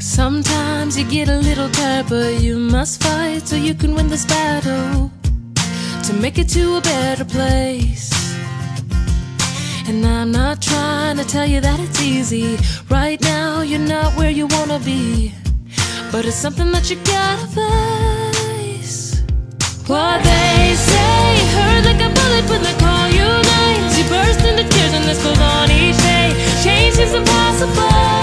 Sometimes you get a little tired, but you must fight so you can win this battle, to make it to a better place. And I'm not trying to tell you that it's easy. Right now you're not where you wanna be, but it's something that you gotta face. What they say hurt like a bullet when they call you names. You burst into tears and this goes on each day. Change is impossible.